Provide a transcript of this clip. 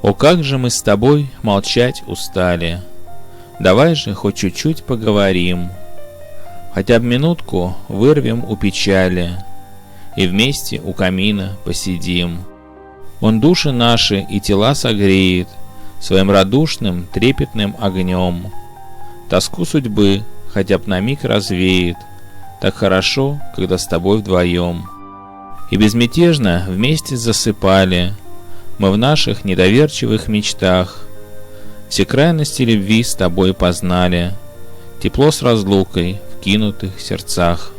О, как же мы с тобой молчать устали! Давай же хоть чуть-чуть поговорим, хотя б минутку вырвем у печали и вместе у камина посидим. Он души наши и тела согреет своим радушным трепетным огнем. Тоску судьбы хотя б на миг развеет, так хорошо, когда с тобой вдвоем. И безмятежно вместе засыпали мы в наших недоверчивых мечтах, все крайности любви с тобой познали, тепло с разлукой в кинутых сердцах.